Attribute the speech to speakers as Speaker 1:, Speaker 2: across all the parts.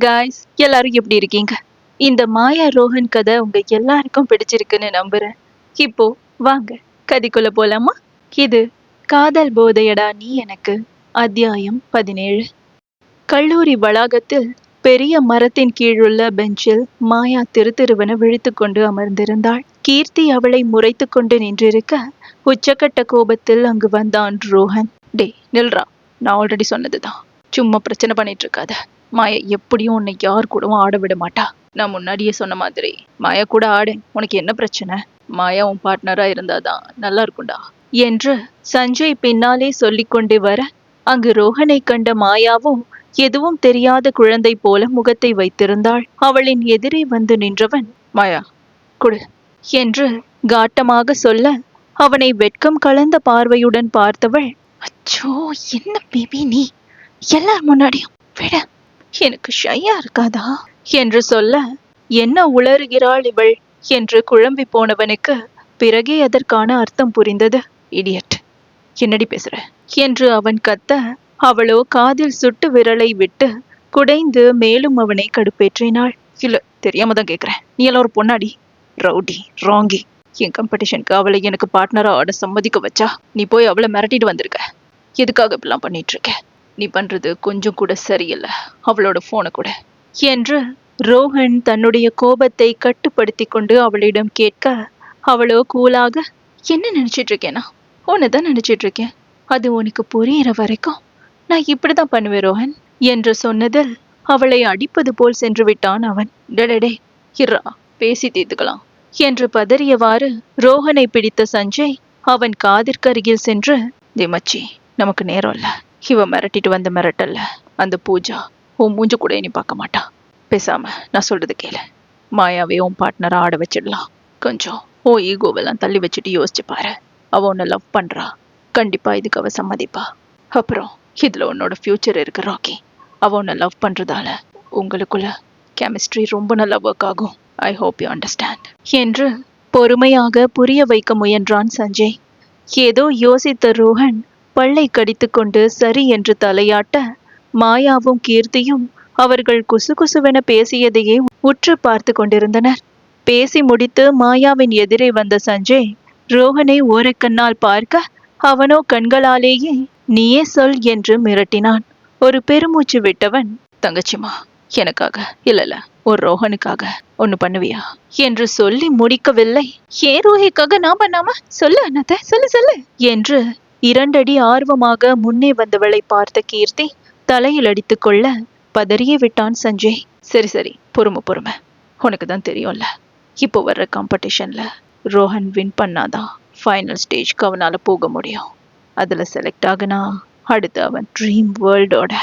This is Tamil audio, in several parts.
Speaker 1: காய்ஸ், எல்லாரும் எப்படி இருக்கீங்க? இந்த மாயா ரோஹன் கதை உங்க எல்லாருக்கும் பிடிச்சிருக்குன்னு நம்புறேன். இப்போ வாங்க கதைக்குள்ள போலாமா? இது காதல் போதையடா நீ எனக்கு, அத்தியாயம் 17. கல்லூரி வளாகத்தில் பெரிய மரத்தின் கீழுள்ள பெஞ்சில் மாயா திருவென விழித்துக்கொண்டு அமர்ந்திருந்தாள். கீர்த்தி அவளை முறைத்து கொண்டு நின்றிருக்க உச்சக்கட்ட கோபத்தில் அங்கு வந்தான் ரோஹன். டே நில்றா, நான் ஆல்ரெடி சொன்னதுதான், சும்மா பிரச்சனை பண்ணிட்டு இருக்காத. மாயா எப்படியும் உன்னை யார் கூடவும் ஆட விட மாட்டா. நான் முன்னாடியே சொன்ன மாதிரி மாயா கூட ஆடு, உனக்கு என்ன பிரச்சனை? மாயா உன் பார்ட்னரா இருந்தாதான் நல்லா இருக்கும்டா என்று சஞ்சய் பின்னாலே சொல்லிக்கொண்டே வர, அங்கு ரோஹனை கண்ட மாயாவும் எதுவும் தெரியாத குழந்தை போல முகத்தை வைத்திருந்தாள். அவளின் எதிரே வந்து நின்றவன், மாயா குடு என்று காட்டமாக சொல்ல, அவனை வெட்கம் கலந்த பார்வையுடன் பார்த்தவள், அச்சோ என்ன பேபி நீ, எல்லார் முன்னாடியும் விட, எனக்கு ஷையா இருக்காதா என்று சொல்ல, என்ன உளறுகிறாள் இவள் என்று குழம்பி போனவனுக்கு பிறகே அதற்கான அர்த்தம் புரிந்தது. இடியட், என்னடி பேசுற என்று அவன் கத்த, அவளோ காதில் சுட்டு விரலை விட்டு குடைந்து மேலும் அவனை கடுப்பேற்றினாள். இல்ல தெரியாம தான் கேக்குறேன், நீ எல்லாம் ஒரு பொண்ணாடி, ரவுடி ராங்கி. என் காம்படிஷனுக்கு அவளை எனக்கு பார்ட்னரா ஆட சம்மதிக்க வச்சா நீ போய் அவளை மிரட்டிட்டு வந்திருக்க. எதுக்காக இப்பெல்லாம் பண்ணிட்டு இருக்க? நீ பண்றது கொஞ்சம் கூட சரியில்லை, அவளோட போனை கூட என்று ரோஹன் தன்னுடைய கோபத்தை கட்டுப்படுத்தி கொண்டு அவளிடம் கேட்க, அவளோ கூலாக, என்ன நினைச்சிட்டு இருக்கேனா? உன்னைதான் நினைச்சிட்டு இருக்கேன், அது உனக்கு புரியிற வரைக்கும் நான் இப்படிதான் பண்ணுவேன் ரோஹன் என்று சொன்னதில் அவளை அடிப்பது போல் சென்று விட்டான் அவன். டே இரா, பேசி தீர்த்துக்கலாம் என்று பதறியவாறு ரோஹனை பிடித்த சஞ்சய் அவன் காதிற்கருகில் சென்று, மச்சி நமக்கு நேரம் இல்ல, இவ மிரட்டிட்டு வந்த மிரட்டல்ல அந்த பூஜா உன் மூஞ்ச கூட நீ பார்க்க மாட்டா. பேசாம நான் சொல்றது கேளு, மாயாவே உன் பார்ட்னரா ஆட வச்சிடலாம். கொஞ்சம் ஓ ஈகோவெல்லாம் தள்ளி வச்சுட்டு யோசிச்சு பாரு. அவ உன்னை லவ் பண்றா, கண்டிப்பா இதுக்கு அவ சம்மதிப்பா. அப்புறம் இதுல உன்னோட ஃபியூச்சர் இருக்கு ராக்கி. அவ உன்னை லவ் பண்றதால உங்களுக்குள்ள கெமிஸ்ட்ரி ரொம்ப நல்லா ஒர்க் ஆகும். ஐ ஹோப் யூ அண்டர்ஸ்டாண்ட் என்று பொறுமையாக புரிய வைக்க முயன்றான் சஞ்சய். ஏதோ யோசித்த ரோஹன் பல்லை கடித்து கொண்டு சரி என்று தலையாட்ட, மாயாவும் கீர்த்தியும் அவர்கள் குசுகுசுவென பேசியதையே உற்று பார்த்து கொண்டிருந்தனர். பேசி முடித்து மாயாவின் எதிரே வந்த சஞ்சய் ரோஹனை ஓரக்கண்ணால் பார்க்க, அவனோ கண்களாலேயே நீயே சொல் என்று மிரட்டினான். ஒரு பெருமூச்சு விட்டவன், தங்கச்சிமா எனக்காக இல்ல ஒரு ரோஹனுக்காக ஒண்ணு பண்ணுவியா என்று சொல்லி முடிக்கவில்லை. ஏ ரோஹிக்காக நான் பண்ணாம சொல்லு அண்ணாத்த, சொல்லு என்று 2 அடி ஆர்வமாக முன்னே வந்தவளை பார்த்த கீர்த்தி தலையில் அடித்து கொள்ள பதறியே விட்டான் சஞ்சய். சரி பொறுமை, உனக்கு தான் தெரியும்ல, இப்போ வர்ற காம்படிஷன்ல ரோஹன் வின் பண்ணாதான் ஃபைனல் ஸ்டேஜ்க்கு அவனால போக முடியும். அதுல செலக்ட் ஆகுனா அடுத்து அவன் ட்ரீம் வேர்ல்டோட,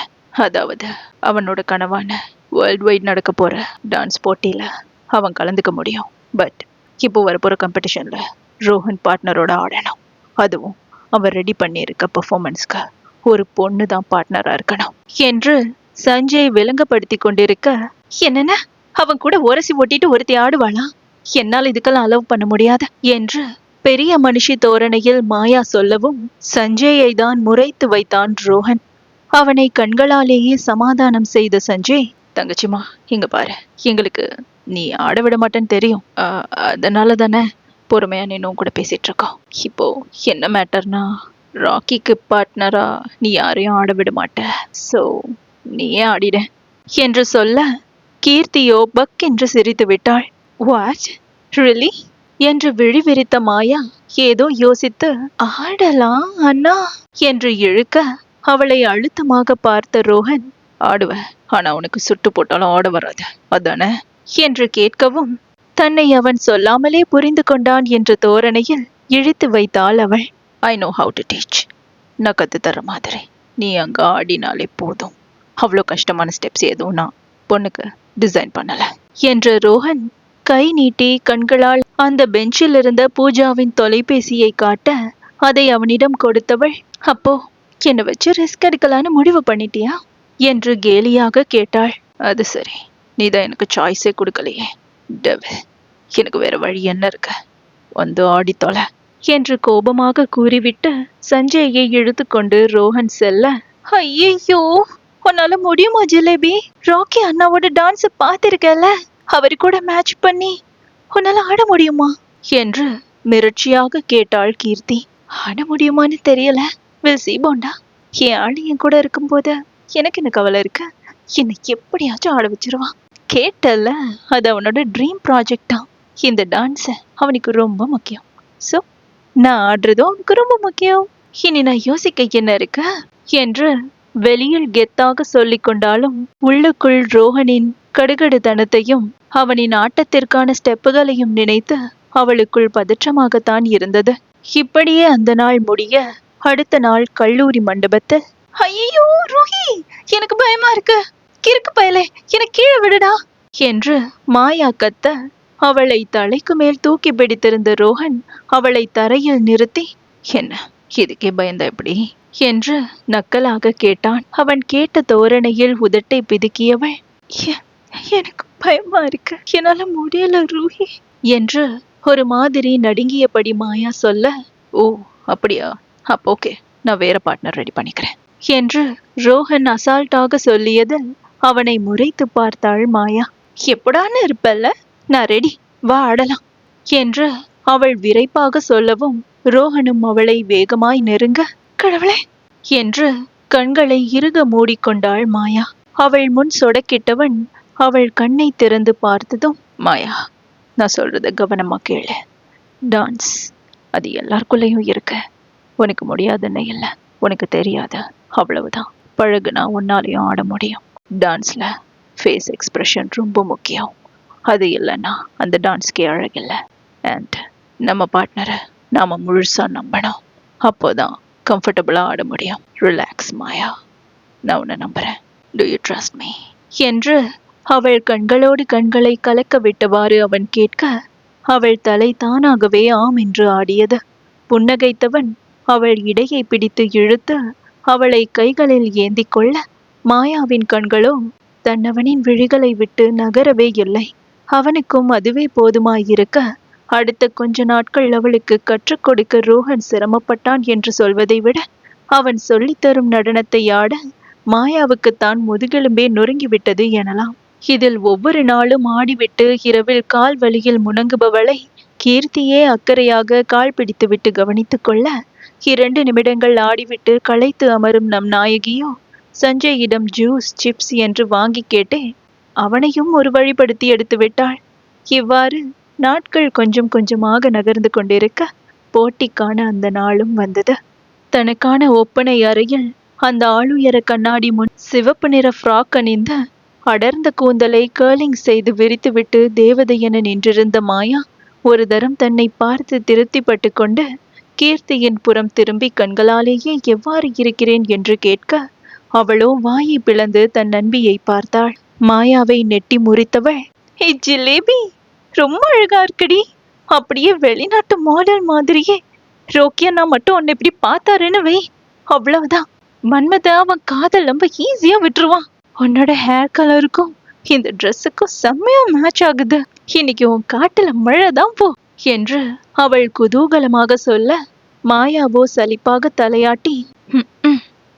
Speaker 1: அதாவது அவனோட கனவான வேர்ல்ட் வைட் நடக்க போற டான்ஸ் போட்டியில அவன் கலந்துக்க முடியும். பட் இப்போ வரப்போற காம்படிஷன்ல ரோஹன் பார்ட்னரோட ஆடணும். அதுவும் அவன் ரெடி பண்ணியிருக்க பெர்ஃபார்மன்ஸ்க்கு ஒரு பொண்ணு தான் பார்ட்னரா இருக்கணும் என்று சஞ்சய் விளங்கப்படுத்தி கொண்டிருக்க, என்னென்ன அவன் கூட உரசி ஓட்டிட்டு ஒருத்தி ஆடுவாளா? என்னால் இதுக்கெல்லாம் அலோவ் பண்ண முடியாது என்று பெரிய மனுஷி தோரணையில் மாயா சொல்லவும், சஞ்சயை தான் முறைத்து வைத்தான் ரோஹன். அவனை கண்களாலேயே சமாதானம் செய்த சஞ்சய், தங்கச்சிமா இங்க பாரு, எங்களுக்கு நீ ஆட விட மாட்டேன்னு தெரியும், அதனால தானே பொறுமையா நீனும் கூட பேசிட்டு இருக்கோம். இப்போ என்ன மேட்டர்னா, ராக்கிக்கு பார்ட்னரா நீ யாரையும் ஆட விட மாட்ட, சோ நீயே ஆடிட என்று சொல்ல, கீர்த்தியோ பக் என்று சிரித்து விட்டாள். வாட் ரியலி என்று விழி விரித்த மாயா ஏதோ யோசித்து, ஆடலாம் அண்ணா என்று இழுக்க, அவளை அழுத்தமாக பார்த்த ரோஹன், ஆடுவ, ஆனா உனக்கு சுட்டு போட்டாலும் ஆட வராது அதானே என்று கேட்கவும், தன்னை அவன் சொல்லாமலே புரிந்து கொண்டான் என்ற தோரணையில் இழுத்து வைத்தாள் அவள். I know how to teach, நான் கத்து தர மாதிரி நீ அங்க ஆடினாலே போதும். அவ்வளோ கஷ்டமான ஸ்டெப்ஸ் எதுவும் நான் பொண்ணுக்கு டிசைன் பண்ணல என்ற ரோஹன் கை நீட்டி கண்களால் அந்த பெஞ்சில் இருந்த பூஜாவின் தொலைபேசியை காட்ட, அதை அவனிடம் கொடுத்தவள், அப்போ என்னை வச்சு ரிஸ்க் எடுக்கலான்னு முடிவு பண்ணிட்டியா என்று கேலியாக கேட்டாள். அது சரி, நீதான் எனக்கு சாய்ஸே கொடுக்கலையே டெவில், எனக்கு வேற வழி என்ன இருக்கு, வந்து ஆடித்தொலை என்று கோபமாக கூறிவிட்டு சஞ்சயை இழுத்து கொண்டு ரோஹன் செல்ல, ஐயோ உன்னால முடியுமா ஜிலேபி? ராக்கி அண்ணாவோட டான்ஸ் பார்த்திருக்கல, அவரு கூட மேட்ச் பண்ணி உன்னால ஆட முடியுமா என்று மிரட்சியாக கேட்டாள் கீர்த்தி. ஆட முடியுமான்னு தெரியல, வில் சி போண்டா. என் ஆளு என் கூட இருக்கும்போது எனக்கு என்ன கவலை இருக்கு? என்னை எப்படியாச்சும் ஆட வச்சிருவான். கேட்டல, அது அவனோட ட்ரீம் ப்ராஜெக்டா. இந்த டான்ஸ் அவனுக்கு ரொம்ப முக்கியம். சோ நான் ஆடுறதும் அவனுக்கு ரொம்ப முக்கியம். இனி நான் யோசிக்க என்ன இருக்கு என்று வெளியில் கெத்தாக சொல்லிக் கொண்டாலும் உள்ளுக்குள் ரோஹனின் கடுகடுத்தனத்தையும் அவனின் ஆட்டத்திற்கான ஸ்டெப்புகளையும் நினைத்து அவளுக்குள் பதற்றமாகத்தான் இருந்தது. இப்படியே அந்த நாள் முடிய அடுத்த நாள் கல்லூரி மண்டபத்தில், ஐயோ ரோஹி, எனக்கு பயமா இருக்கு, கிறுக்கு பயலே, எனக்கு கீழே விடுடா என்று மாயா கத்த அவளை தலைக்கு மேல் தூக்கி பிடித்திருந்த ரோஹன் அவளை தரையில் நிறுத்தி, என்ன இதுக்கே பயந்த எப்படி என்று நக்கலாக கேட்டான். அவன் கேட்ட தோரணையில் உதட்டை பிதுக்கியவள், எனக்கு பயமா இருக்கு, என்னால முடியல ரூஹி என்று ஒரு மாதிரி நடுங்கியபடி மாயா சொல்ல, ஓ அப்படியா, அப்ப ஓகே, நான் வேற பார்ட்னர் ரெடி பண்ணிக்கிறேன் என்று ரோஹன் அசால்ட்டாக சொல்லியதில் அவனை முறைத்து பார்த்தாள் மாயா. எப்படான்னு இருப்பல்ல, நான் ரெடி, வா ஆடலாம் என்று அவள் விரைப்பாக சொல்லவும் ரோஹனும் அவளை வேகமாய் நெருங்க, கடவுளே என்று கண்களை இறுக மூடிக்கொண்டாள் மாயா. அவள் முன் சொடக்கிட்டவன் அவள் கண்ணை திறந்து பார்த்ததும், மாயா நான் சொல்றத கவனமா கேளு. டான்ஸ் அது எல்லாருக்குள்ளேயும் இருக்கு, உனக்கு முடியாதுன்னு இல்லை, உனக்கு தெரியாது, அவ்வளவுதான். பழகுனா உன்னாலையும் ஆட முடியும். டான்ஸ்ல ஃபேஸ் எக்ஸ்பிரஷன் ரொம்ப முக்கியம், அது இல்லைன்னா அந்த டான்ஸ்க்கே அழகில்லை. அண்ட் நம்ம பார்ட்னரை நாம முழுசா நம்பணும், அப்போதான் கம்ஃபர்டபுளா ஆட முடியும். ரிலாக்ஸ் மாயா, நான் உன்னை நம்புறேன், டு யூ ட்ரஸ்ட் மீ என்று அவள் கண்களோடு கண்களை கலக்க விட்டவாறு அவன் கேட்க, அவள் தலை தானாகவே ஆம் என்று ஆடியது. புன்னகைத்தவன் அவள் இடையை பிடித்து இழுத்து அவளை கைகளில் ஏந்தி கொள்ள, மாயாவின் கண்களோ தன்னவனின் விழிகளை விட்டு நகரவே இல்லை. அவனுக்கும் அதுவே போதுமாயிருக்க, அடுத்த கொஞ்ச நாட்கள் அவளுக்கு கற்றுக் கொடுக்க ரோஹன் சிரமப்பட்டான் என்று சொல்வதை விட அவன் சொல்லித்தரும் நடனத்தை ஆட மாயாவுக்குத்தான் முதுகெலும்பே நொறுங்கிவிட்டது எனலாம். இதில் ஒவ்வொரு நாளும் ஆடிவிட்டு இரவில் கால் வலியில் முணங்குபவளை கீர்த்தியே அக்கறையாக கால் பிடித்துவிட்டு கவனித்துக் கொள்ள, 2 நிமிடங்கள் ஆடிவிட்டு களைத்து அமரும் நம் நாயகியோ சஞ்சயிடம் ஜூஸ் சிப்ஸ் என்று வாங்கி கேட்டே அவனையும் ஒரு வழிப்படுத்தி எடுத்து விட்டாள். இவ்வாறு நாட்கள் கொஞ்சம் கொஞ்சமாக நகர்ந்து கொண்டிருக்க, போட்டிக்கான அந்த நாளும் வந்தது. தனக்கான ஒப்பனை அறையில் அந்த ஆளுயர கண்ணாடி முன் சிவப்பு நிற ஃப்ராக் அணிந்த அடர்ந்த கூந்தலை கேர்லிங் செய்து விரித்துவிட்டு தேவதை என நின்றிருந்த மாயா ஒரு தரம் தன்னை பார்த்து திருப்திப்பட்டு கொண்டு கீர்த்தியின் புறம் திரும்பி கண்களாலேயே எவ்வாறு இருக்கிறேன் என்று கேட்க, அவளோ வாயை பிளந்து தன் நண்பியை பார்த்தாள். மாயாவை நெட்டி முறித்தவள், ஹே ஜிலேபி, ரொம்ப அழகா இருக்கடி, அப்படியே வெளிநாட்டு மாடல் மாதிரியே. ரோக்கியா நான் மட்டும் உன்னை இப்படி பார்த்தாருன்னு வை, அவ்வளவுதான், மன்மத அவன் காதல் ரொம்ப ஈஸியா விட்டுருவான். உன்னோட ஹேர் கலருக்கும் இந்த ட்ரெஸ்ஸுக்கும் செம்மையா மேட்ச் ஆகுது, இன்னைக்கு உன் காட்டுல மழைதான் போ என்று அவள் குதூகலமாக சொல்ல, மாயாவோ சலிப்பாக தலையாட்டி,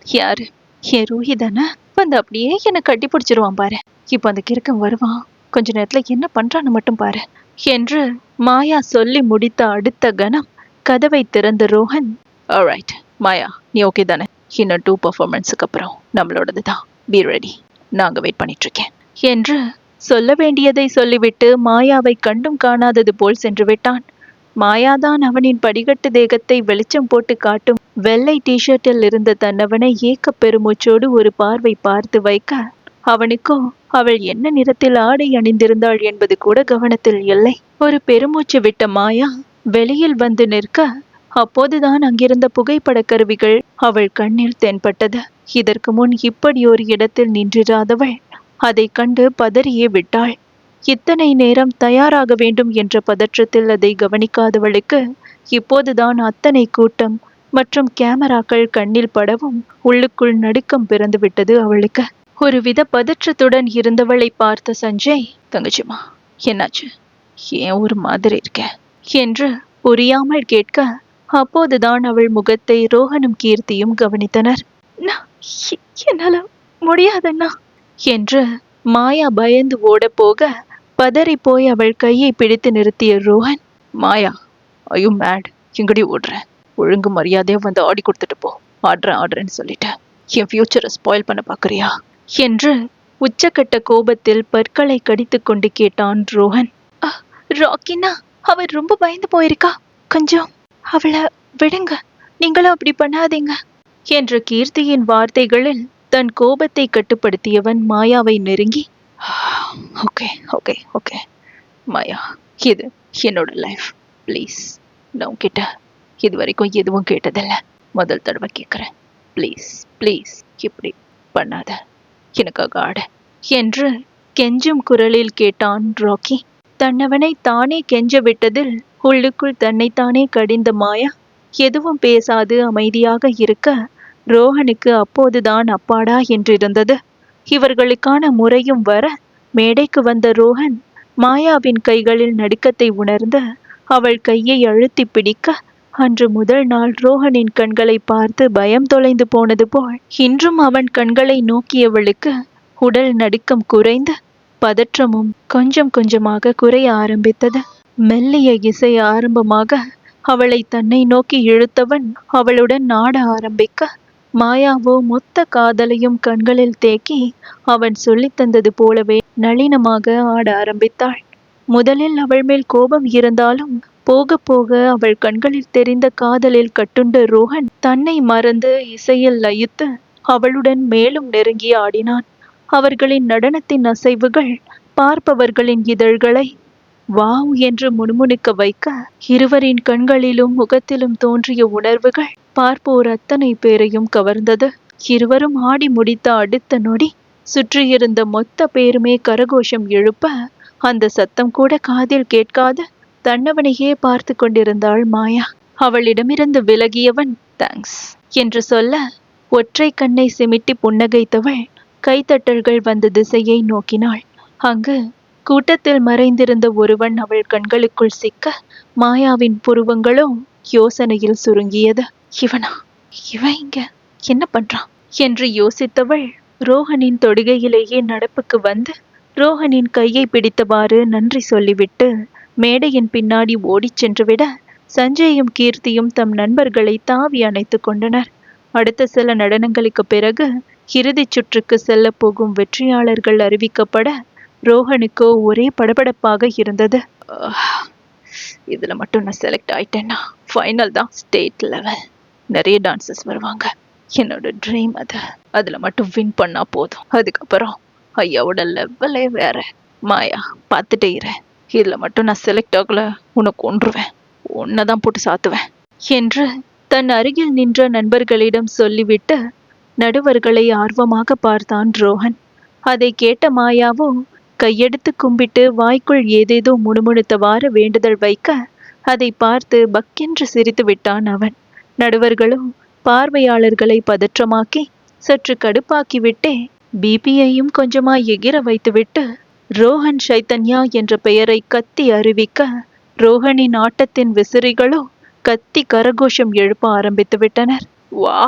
Speaker 1: யாரு, என் ரூஹி தானே, வந்து அப்படியே என்னை கட்டி பிடிச்சிருவான் பாரு, இப்ப அந்த கிறுக்கன் வருவான், கொஞ்ச நேரத்துல என்ன பண்றான்னு மட்டும் பாரு என்று மாயா சொல்லி முடித்த அடுத்த கணம் கதவை திறந்த ரோஹன், ஆல்ரைட் மாயா, நீ ஓகே தானே, இன்னும் 2 பெர்ஃபார்மன்ஸுக்கு அப்புறம் நம்மளோடது தான், பி ரெடி, நாங்க வெயிட் பண்ணிட்டு இருக்கேன் என்று சொல்ல வேண்டியதை சொல்லிவிட்டு மாயாவை கண்டும் காணாதது போல் சென்று விட்டான். மாயாதான் அவனின் படிகட்டு தேகத்தை வெளிச்சம் போட்டு காட்டும் வெள்ளை டிஷர்ட்டில் இருந்த தன்னவனை ஏக்க பெருமூச்சோடு ஒரு பார்வை பார்த்து வைக்க, அவனுக்கோ அவள் என்ன நிறத்தில் ஆடை அணிந்திருந்தாள் என்பது கூட கவனத்தில் இல்லை. ஒரு பெருமூச்சு விட்ட மாயா வெளியில் வந்து நிற்க, அப்போதுதான் அங்கிருந்த புகைப்பட கருவிகள் அவள் கண்ணில் தென்பட்டது. இதற்கு முன் இப்படி ஒரு இடத்தில் நின்றிராதவள் அதை கண்டு பதறியே விட்டாள். இத்தனை நேரம் தயாராக வேண்டும் என்ற பதற்றத்தில் அதை கவனிக்காதவளுக்கு இப்போதுதான் அத்தனை கூட்டம் மற்றும் கேமராக்கள் கண்ணில் படவும் உள்ளுக்குள் நடுக்கம் பிறந்து விட்டது அவளுக்கு. ஒருவித பதற்றத்துடன் இருந்தவளை பார்த்த சஞ்சய், தங்கச்சிமா என்னாச்சு, ஏன் ஒரு மாதிரி இருக்க என்று புரியாமல் கேட்க, அப்போதுதான் அவள் முகத்தை ரோஹனும் கீர்த்தியும் கவனித்தனர். என்னால முடியாதண்ணா என்று மாயா பயந்து ஓட போக பதறி போய் அவள் கையை பிடித்து நிறுத்திய ரோஹன், மாயா, ஐயோ மேட், எங்கடி ஓடுற? ஒழுங்கு மரியாதையா வந்து ஆடி கொடுத்துட்டு போ. ஆடுறேன்னு சொல்லிட்டேன். என் ஃபியூச்சரை ஸ்பாயில் பண்ண பாக்குறியா என்று உச்சக்கட்ட கோபத்தில் பற்களை கடித்து கொண்டு கேட்டான் ரோஹன். ராக்கினா, அவள் ரொம்ப பயந்து போயிருக்கா, கொஞ்சம் அவளை விடுங்க, நீங்களும் அப்படி பண்ணாதீங்க என்ற கீர்த்தியின் வார்த்தைகளில் தன் கோபத்தை கட்டுப்படுத்தியவன் மாயாவை நெருங்கி, ஓகே ஓகே ஓகே மாயா, இது என்னோட லைஃப், ப்ளீஸ். நான் உன்கிட்ட இது வரைக்கும் எதுவும் கேட்டதில்ல, முதல் தடவை கேட்குறேன். ப்ளீஸ் ப்ளீஸ் இப்படி பண்ணாத, எனக்காக ஆட என்று கெஞ்சும் குரலில் கேட்டான் ராக்கி. தன்னவனை தானே கெஞ்ச விட்டதில் உள்ளுக்குள் தன்னைத்தானே கடிந்த மாயா எதுவும் பேசாது அமைதியாக இருக்க ரோஹனுக்கு அப்போதுதான் அப்பாடா என்றிருந்தது. இவர்களுக்கான முறையும் வர மேடைக்கு வந்த ரோஹன் மாயாவின் கைகளில் நடுக்கத்தை உணர்ந்து அவள் கையை அழுத்தி பிடிக்க, அன்று முதல் நாள் ரோஹனின் கண்களை பார்த்து பயம் தொலைந்து போனது போல் இன்றும் அவன் கண்களை நோக்கியவளுக்கு உடல் நடுக்கம் குறைந்து பதற்றமும் கொஞ்சம் கொஞ்சமாக குறைய ஆரம்பித்தது. மெல்லிய இசை ஆரம்பமாக அவளை தன்னை நோக்கி இழுத்தவன் அவளுடன் நாட ஆரம்பிக்க, மாயாவோ மொத்த காதலையும் கண்களில் தேக்கி அவன் சொல்லித் தந்தது போலவே நளினமாக ஆட ஆரம்பித்தாள். முதலில் அவள் மேல் கோபம் இருந்தாலும் போக போக அவள் கண்களில் தெரிந்த காதலில் கட்டுண்ட ரோஹன் தன்னை மறந்து இசையில் லயித்து அவளுடன் மேலும் நெருங்கி ஆடினான். அவர்களின் நடனத்தின் அசைவுகள் பார்ப்பவர்களின் இதழ்களை வாவ் என்று முணுமுணுக்க வைக்க, இருவரின் கண்களிலும் முகத்திலும் தோன்றிய உணர்வுகள் பார்ப்போர் அத்தனை பேரையும் கவர்ந்தது. இருவரும் ஆடி முடித்த அடுத்த நொடி சுற்றியிருந்த மொத்த பேருமே கரகோஷம் எழுப்ப, அந்த சத்தம் கூட காதில் கேட்காது தன்னவனையே பார்த்து கொண்டிருந்தாள் மாயா. அவளிடமிருந்து விலகியவன் தேங்க்ஸ் என்று சொல்ல, ஒற்றை கண்ணை சிமிட்டி புன்னகைத்தவள் கைத்தட்டல்கள் வந்த திசையை நோக்கினாள். அங்கு கூட்டத்தில் மறைந்திருந்த ஒருவன் அவள் கண்களுக்குள் சிக்க, மாயாவின் புருவங்களோ யோசனையில் சுருங்கியது. இவன் இங்க என்ன பண்றான் என்று யோசித்தவள் ரோஹனின் தொடுகையிலேயே நடப்புக்கு வந்து ரோஹனின் கையை பிடித்தவாறு நன்றி சொல்லிவிட்டு மேடையின் பின்னாடி ஓடிச் சென்றுவிட, சஞ்சயும் கீர்த்தியும் தம் நண்பர்களை தாவி அணைத்து கொண்டனர். அடுத்த சில நடனங்களுக்கு பிறகு இறுதிச் சுற்றுக்கு செல்ல போகும் வெற்றியாளர்கள் அறிவிக்கப்பட ரோஹனுக்கோ ஒரே படபடப்பாக இருந்தது. இதுல மட்டும் நான் செலக்ட் ஆயிட்டேன்னா ஃபைனல் தான், ஸ்டேட் லெவல், நிறைய டான்சர்ஸ் வருவாங்க. என்னோட ட்ரீம் அது. அதுல மட்டும் வின் பண்ணா போதும், அதுக்கப்புறம் ஐயாவோட லெவலே வேற. மாயா, பார்த்துட்டே இரு, இதுல மட்டும் நான் செலக்ட் ஆகல உனக்கு கொன்றுவேன், உன்னைதான் போட்டு சாத்துவேன் என்று தன் அருகில் நின்ற நண்பர்களிடம் சொல்லிவிட்டு நடுவர்களை ஆர்வமாக பார்த்தான் ரோஹன். அதை கேட்ட மாயாவோ கையெடுத்து கும்பிட்டு வாய்க்குள் ஏதேதோ முணுமுணுத்தவாறு வேண்டுதல் வைக்க, அதை பார்த்து பக்கென்று சிரித்து விட்டான் அவன். நடுவர்களும் பார்வையாளர்களை பதற்றமாக்கி சற்று கடுப்பாக்கிவிட்டே பிபியையும் கொஞ்சமாய் எகிர வைத்துவிட்டு ரோஹன் சைத்தன்யா என்ற பெயரை கத்தி அறிவிக்க, ரோஹனின் ஆட்டத்தின் விசிறிகளோ கத்தி கரகோஷம் எழுப்ப ஆரம்பித்து விட்டனர். வா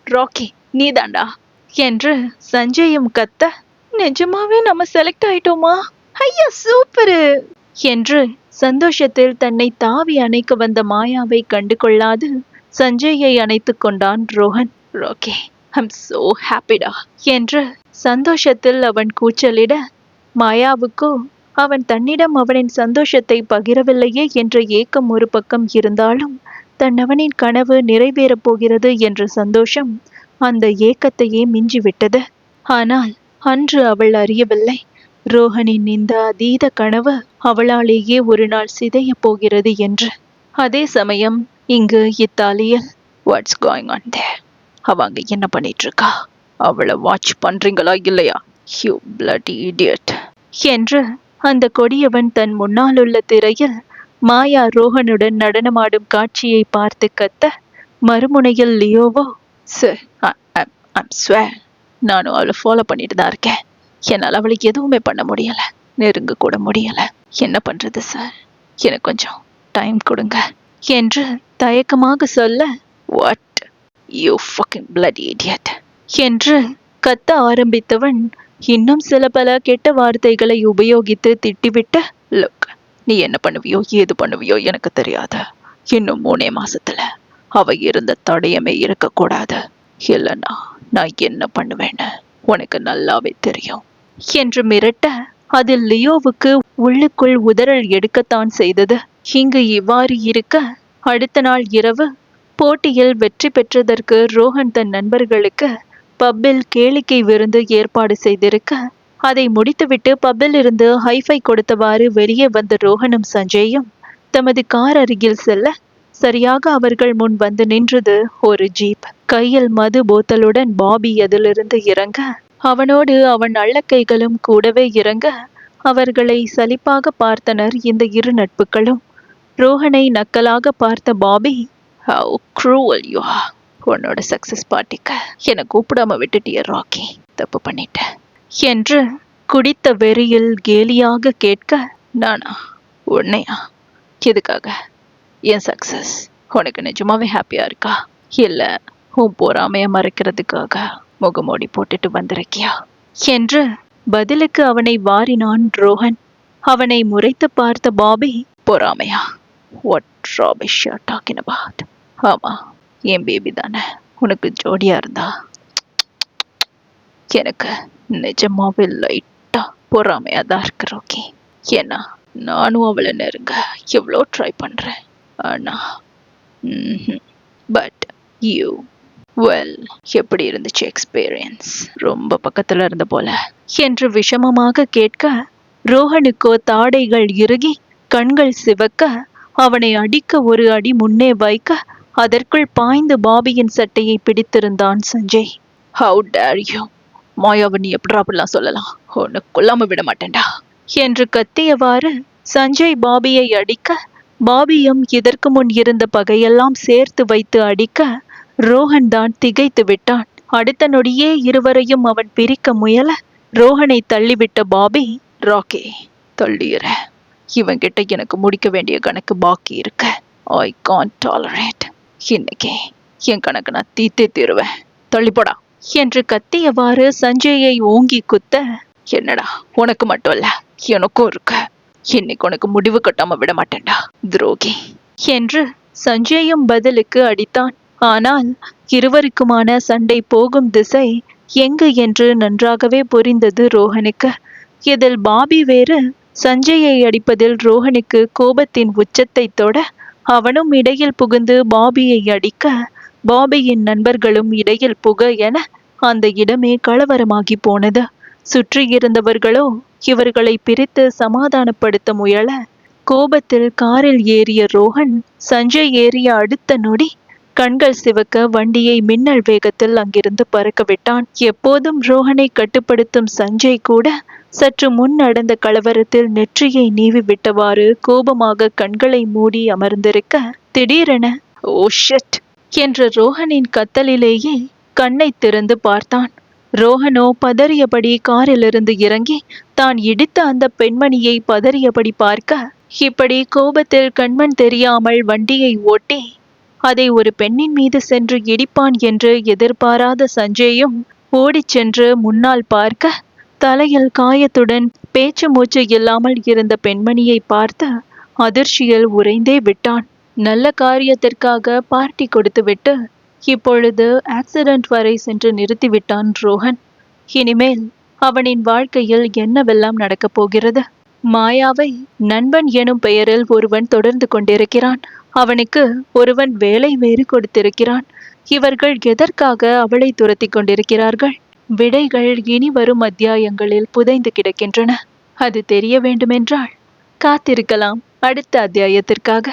Speaker 1: ராக்கி, நீதாண்டா என்று சஞ்சயும் கத்த, நிஜமாவே நம்ம செலக்ட் ஆயிட்டோமா, ஐயா சூப்பரு என்று சந்தோஷத்தில் தன்னை தாவி அணைக்க வந்த மாயாவை கண்டு கொள்ளாது சஞ்சயை அணைத்து கொண்டான் ரோஹன். ராக்கி, ஐம் சோ ஹாப்பிடா என்று சந்தோஷத்தில் அவன் கூச்சலிட, மாயாவுக்கோ அவன் தன்னிடம் அவனின் சந்தோஷத்தை பகிரவில்லையே என்ற ஏக்கம் ஒரு பக்கம் இருந்தாலும், தன்னவனின் கனவு நிறைவேறப் போகிறது என்ற சந்தோஷம் அந்த ஏக்கத்தையே மிஞ்சிவிட்டது. ஆனால் அன்று அவள் அறியவில்லை, ரோஹனின் இந்த அதீத கனவு அவளாலேயே ஒரு நாள் சிதைய போகிறது என்று. அதே சமயம் இங்கு இத்தாலியில் வாட்ஸ் கோயிங் ஆன் தேர், அவங்க என்ன பண்ணிட்டு இருக்கா, அவளை வாட்ச் பண்றீங்களா இல்லையா, யூ பிளடி இடியட் என்று அந்த கொடியவன் தன் முன்னாலுள்ள திரையில் மாயா ரோஹனுடன் நடனமாடும் காட்சியை பார்த்து கத்த, மறுமுனையில் லியோவோ, சார் ஐம் ஸ்வேர், நானும் அவளை ஃபாலோ பண்ணிட்டு தான் இருக்கேன், என்னால் அவளுக்கு எதுவுமே பண்ண முடியலை, நெருங்க கூட முடியலை, என்ன பண்றது சார், எனக்கு கொஞ்சம் டைம் கொடுங்க என்று தயக்கமாக சொல்ல, what you fucking bloody idiot என்று கத்த ஆரம்பித்தவன் இன்னும் சில பல கெட்ட வார்த்தைகளை உபயோகித்து திட்டிவிட்டு, லுக், நீ என்ன பண்ணுவியோ ஏது பண்ணுவியோ எனக்கு தெரியாது. இன்னும் 3 மாசத்துல அவ இருந்த தடயமே இருக்கக்கூடாது. இல்லைன்னா நான் என்ன பண்ணுவேன்னு உனக்கு நல்லாவே தெரியும் என்று மிரட்ட, அதில் லியோவுக்கு உள்ளுக்குள் உதறல் எடுக்கத்தான் செய்தது. இங்கு இவ்வாறு இருக்க, அடுத்த நாள் இரவு போட்டியில் வெற்றி பெற்றதற்கு ரோஹன் தன் நண்பர்களுக்கு பப்பில் கேளிக்கை விருந்து ஏற்பாடு செய்திருக்க, அதை முடித்துவிட்டு பப்பில் இருந்து ஹைஃபை கொடுத்தவாறு வெளியே வந்த ரோஹனும் சஞ்சயும் தமது கார் அருகில் செல்ல, சரியாக அவர்கள் முன் வந்து நின்றது ஒரு ஜீப். கையில் மது போத்தலுடன் பாபி அதிலிருந்து இறங்க, அவனோடு அவன் அள்ளக்கைகளும் கூடவே இறங்க, அவர்களை சலிப்பாக பார்த்தனர் இந்த இரு நட்புகளும். ரோஹனை நக்கலாக பார்த்த Bobby, how cruel you are. உன்னோட சக்சஸ் பார்ட்டிக்கு என்னை கூப்பிடாம விட்டுட்டிய ராக்கி, தப்பு பண்ணிட்டேன் என்று குடித்த வெறியில் கேலியாக கேட்க, நானா? உன்னையா? எதுக்காக? என் சக்சஸ் உனக்கு நிஜமாவே ஹாப்பியா இருக்கா, இல்ல உன் பொறாமைய மறைக்கிறதுக்காக முகமூடி போட்டுட்டு வந்திருக்கியா என்று பதிலுக்கு அவனை வாரினான் ரோஹன். அவனை முறைத்து பார்த்த பாபி, பொறாமையா? What rubbish you are talking about? ஆமா, என் பேபி தானே உனக்கு ஜோடியா இருந்தா எனக்கு நிஜமாவே லைட்டா பொறாமையா தான் இருக்கு ரோக்கி. ஏன்னா நானும் அவளை நெருங்க எவ்வளோ ட்ரை பண்றேன். ஆனா பட் யூ, வெல், எப்படி இருந்துச்சு எக்ஸ்பீரியன்ஸ்? ரொம்ப பக்கத்துல இருந்த போல என்று விஷமமாக கேட்க, ரோஹனுக்கோ தாடைகள் இறுகி கண்கள் சிவக்க, அவனை அடிக்க ஒரு அடி முன்னே வைக்க, அதற்குள் பாய்ந்து பாபியின் சட்டையை பிடித்திருந்தான் சஞ்சய். How dare you! மாயாவை நீ எப்படி அப்படிலாம் சொல்லலாம்? உன்னை கொல்லாம விட மாட்டேன்டா என்று கத்தியவாறு சஞ்சய் பாபியை அடிக்க, பாபியும் இதற்கு முன் இருந்த பகையெல்லாம் சேர்த்து வைத்து அடிக்க, ரோஹன் தான் திகைத்து விட்டான். அடுத்த நொடியே இருவரையும் அவன் பிரிக்க முயல, ரோஹனை தள்ளிவிட்ட பாபி, ராக்கி தள்ளியிற, இவன்கிட்ட எனக்கு முடிக்க வேண்டிய கணக்கு பாக்கி இருக்க. I can't tolerate. இன்னைக்கு என் கணக்கு நான் தீத்தே தீருவேன், தள்ளிப்போடா என்று கத்தியவாறு சஞ்சயை ஓங்கி குத்த, என்னடா உனக்கு மட்டும் இல்ல எனக்கும் இருக்க, இன்னைக்கு உனக்கு முடிவு கட்டாம விட மாட்டேன்டா துரோகி என்று சஞ்சயும் பதிலுக்கு அடித்தான். ஆனால் இருவருக்குமான சண்டை போகும் திசை எங்கு என்று நன்றாகவே புரிந்தது ரோஹனுக்கு. இதில் பாபி வேறு சஞ்சயை அடிப்பதில் ரோஹனுக்கு கோபத்தின் உச்சத்தை தொட, அவனும் இடையில் புகுந்து பாபியை அடிக்க, பாபியின் நண்பர்களும் இடையில் புக என அந்த இடமே கலவரமாகி போனது. சுற்றியிருந்தவர்களோ இவர்களை பிரித்து சமாதானப்படுத்த முயல, கோபத்தில் காரில் ஏறிய ரோஹன் சஞ்சய் ஏறிய அடுத்த நொடி கண்கள் சிவக்க வண்டியை மின்னல் வேகத்தில் அங்கிருந்து பறக்க விட்டான். எப்போதும் ரோஹனை கட்டுப்படுத்தும் சஞ்சய் கூட சற்று முன் நடந்த கலவரத்தில் நெற்றியை நீவி விட்டவாறு கோபமாக கண்களை மூடி அமர்ந்திருக்க, திடீரென ஓ ஷிட் என்ற ரோஹனின் கத்தலிலேயே கண்ணை திறந்து பார்த்தான். ரோஹனோ பதறியபடி காரிலிருந்து இறங்கி தான் இடித்த அந்த பெண்மணியை பதறியபடி பார்க்க, இப்படி கோபத்தில் கண்மண் தெரியாமல் வண்டியை ஓட்டி அதை ஒரு பெண்ணின் மீது சென்று இடிப்பான் என்று எதிர்பாராத சஞ்சயும் ஓடிச் சென்று முன்னால் பார்க்க, தலையில் காயத்துடன் பேச்சு மூச்சு இல்லாமல் இருந்த பெண்மணியை பார்த்து அதிர்ச்சியில் உறைந்தே விட்டான். நல்ல காரியத்திற்காக பார்ட்டி கொடுத்துவிட்டு இப்பொழுது ஆக்சிடென்ட் வரை சென்று நிறுத்திவிட்டான் ரோஹன். இனிமேல் அவனின் வாழ்க்கையில் என்னவெல்லாம் நடக்கப் போகிறது? மாயாவை நண்பன் எனும் பெயரில் ஒருவன் தொடர்ந்து கொண்டிருக்கிறான். அவனுக்கு ஒருவன் வேலை வேறு கொடுத்திருக்கிறான். இவர்கள் எதற்காக அவளை துரத்தி கொண்டிருக்கிறார்கள்? விடைகள் இனி வரும் அத்தியாயங்களில் புதைந்து கிடக்கின்றன. அது தெரிய வேண்டுமென்றால் காத்திருக்கலாம் அடுத்த அத்தியாயத்திற்காக.